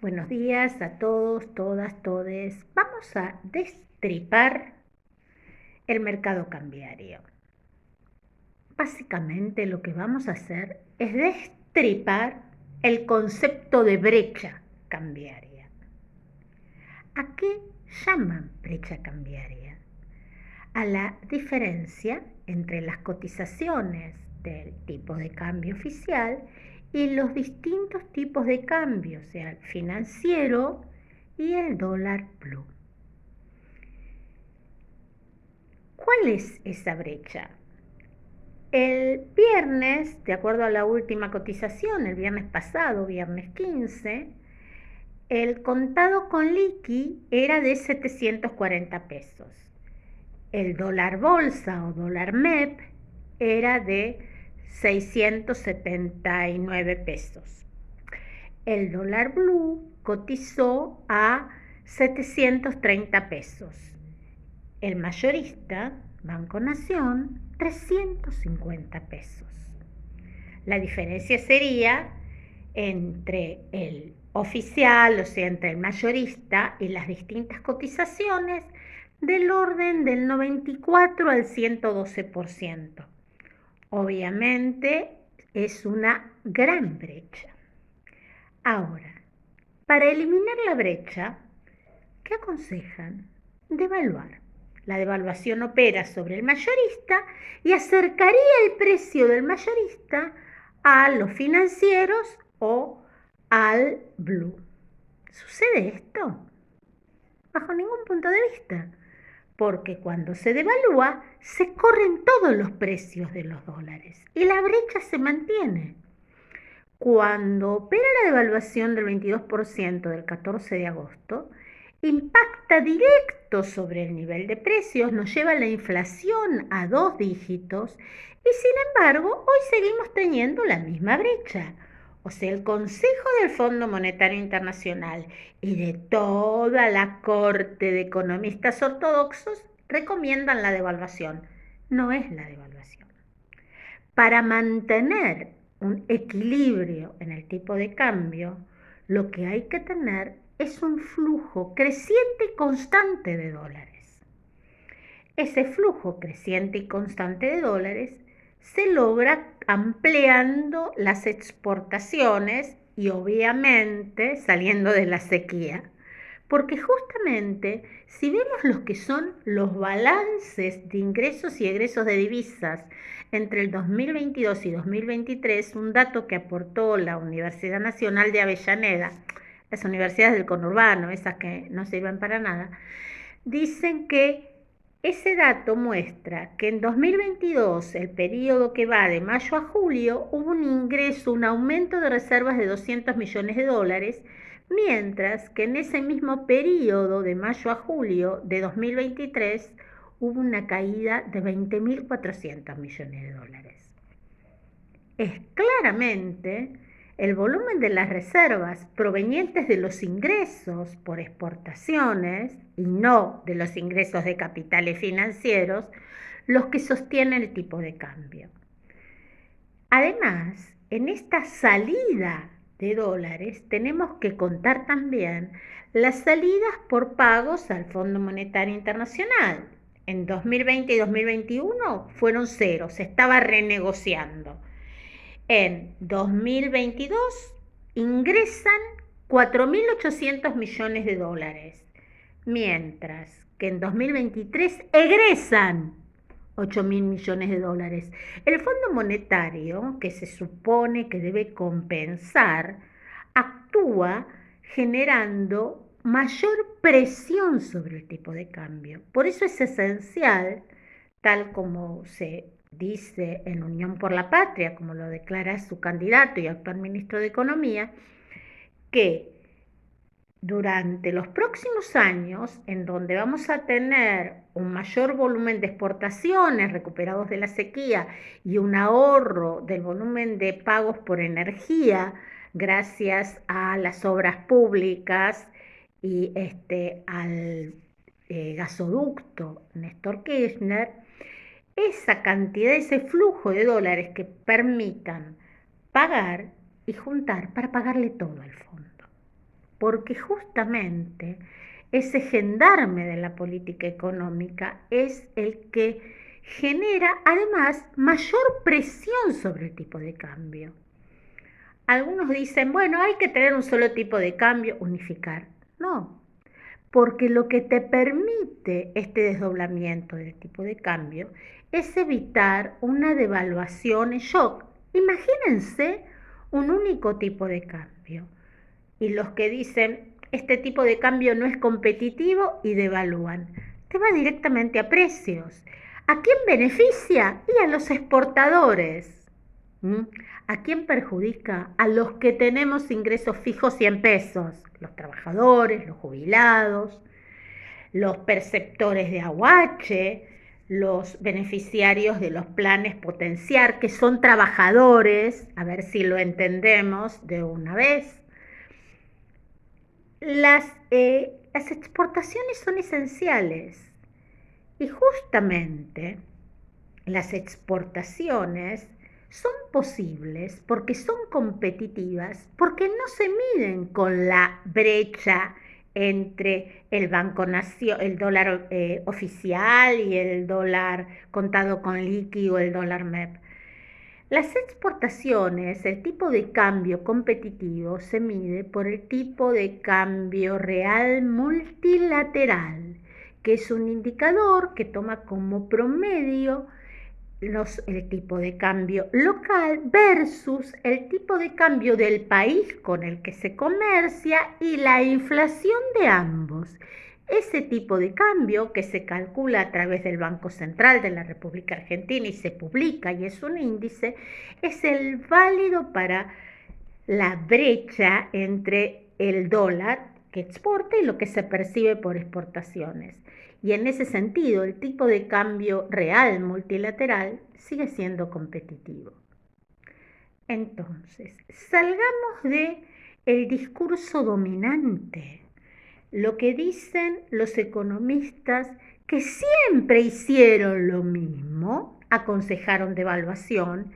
Buenos días a todos, todas, todes. Vamos a destripar el mercado cambiario. Básicamente lo que vamos a hacer es destripar el concepto de brecha cambiaria. ¿A qué llaman brecha cambiaria? A la diferencia entre las cotizaciones del tipo de cambio oficial y los distintos tipos de cambio, o sea, el financiero y el dólar blue. ¿Cuál es esa brecha? El viernes, de acuerdo a la última cotización, el viernes pasado, viernes 15, el contado con liqui era de 740 pesos. El dólar bolsa o dólar MEP era de 679 pesos. El dólar blue cotizó a 730 pesos. El mayorista, Banco Nación, 350 pesos. La diferencia sería entre el oficial, o sea, entre el mayorista y las distintas cotizaciones, del orden del 94 al 112%. Obviamente es una gran brecha. Ahora, para eliminar la brecha, ¿qué aconsejan? Devaluar. La devaluación opera sobre el mayorista y acercaría el precio del mayorista a los financieros o al blue. ¿Sucede esto? Bajo ningún punto de vista, porque cuando se devalúa se corren todos los precios de los dólares y la brecha se mantiene. Cuando opera la devaluación del 22% del 14 de agosto, impacta directo sobre el nivel de precios, nos lleva la inflación a 2 dígitos y sin embargo hoy seguimos teniendo la misma brecha. O sea, el Consejo del Fondo Monetario Internacional y de toda la corte de economistas ortodoxos recomiendan la devaluación. No es la devaluación. Para mantener un equilibrio en el tipo de cambio, lo que hay que tener es un flujo creciente y constante de dólares. Ese flujo creciente y constante de dólares se logra ampliando las exportaciones y obviamente saliendo de la sequía. Porque justamente si vemos lo que son los balances de ingresos y egresos de divisas entre el 2022 y 2023, un dato que aportó la Universidad Nacional de Avellaneda, las universidades del conurbano, esas que no sirven para nada, dicen que ese dato muestra que en 2022, el periodo que va de mayo a julio, hubo un ingreso, un aumento de reservas de 200 millones de dólares, mientras que en ese mismo periodo de mayo a julio de 2023 hubo una caída de 20.400 millones de dólares. Es claramente el volumen de las reservas provenientes de los ingresos por exportaciones y no de los ingresos de capitales financieros los que sostienen el tipo de cambio. Además, en esta salida de dólares tenemos que contar también las salidas por pagos al Fondo Monetario Internacional. En 2020 y 2021 fueron cero, se estaba renegociando. En 2022 ingresan 4.800 millones de dólares, mientras que en 2023 egresan 8.000 millones de dólares. El Fondo Monetario, que se supone que debe compensar, actúa generando mayor presión sobre el tipo de cambio. Por eso es esencial, tal como se dice en Unión por la Patria, como lo declara su candidato y actual ministro de Economía, que durante los próximos años, en donde vamos a tener un mayor volumen de exportaciones recuperados de la sequía y un ahorro del volumen de pagos por energía gracias a las obras públicas y al gasoducto Néstor Kirchner, esa cantidad, ese flujo de dólares que permitan pagar y juntar para pagarle todo al fondo. porque justamente ese gendarme de la política económica es el que genera además mayor presión sobre el tipo de cambio. Algunos dicen, bueno, hay que tener un solo tipo de cambio, unificar. No, porque lo que te permite este desdoblamiento del tipo de cambio es evitar una devaluación en shock. Imagínense un único tipo de cambio. Y los que dicen, este tipo de cambio no es competitivo y devalúan. Te va directamente a precios. ¿A quién beneficia? Y a los exportadores. ¿A quién perjudica? A los que tenemos ingresos fijos 100 pesos, los trabajadores, los jubilados, los perceptores de aguache, los beneficiarios de los planes potenciar, que son trabajadores, a ver si lo entendemos de una vez. Las exportaciones son esenciales y justamente las exportaciones son posibles porque son competitivas, porque no se miden con la brecha entre el Banco Nación, el dólar oficial y el dólar contado con liqui o el dólar MEP. Las exportaciones, el tipo de cambio competitivo se mide por el tipo de cambio real multilateral, que es un indicador que toma como promedio el tipo de cambio local versus el tipo de cambio del país con el que se comercia y la inflación de ambos. Ese tipo de cambio que se calcula a través del Banco Central de la República Argentina y se publica y es un índice, es el válido para la brecha entre el dólar que exporta y lo que se percibe por exportaciones. Y en ese sentido, el tipo de cambio real multilateral sigue siendo competitivo. Entonces, salgamos de el discurso dominante, lo que dicen los economistas que siempre hicieron lo mismo, aconsejaron devaluación,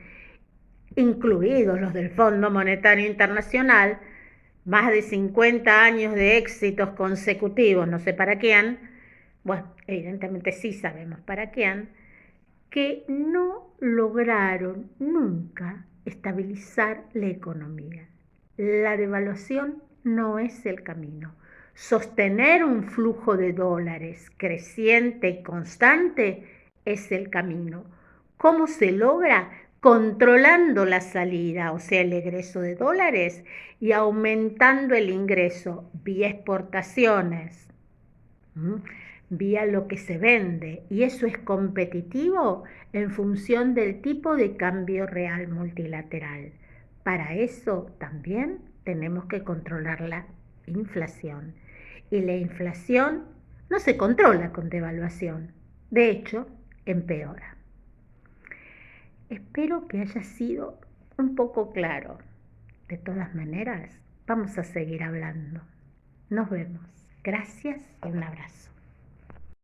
incluidos los del Fondo Monetario Internacional, más de 50 años de éxitos consecutivos, no sé para quién, bueno, evidentemente sí sabemos para quién, que no lograron nunca estabilizar la economía. La devaluación no es el camino. Sostener un flujo de dólares creciente y constante es el camino. ¿Cómo se logra? Controlando la salida, o sea, el egreso de dólares, y aumentando el ingreso vía exportaciones, vía lo que se vende, y eso es competitivo en función del tipo de cambio real multilateral. Para eso también tenemos que controlar la inflación, y la inflación no se controla con devaluación, de hecho empeora. Espero que haya sido un poco claro. De todas maneras, vamos a seguir hablando. Nos vemos. Gracias y un abrazo.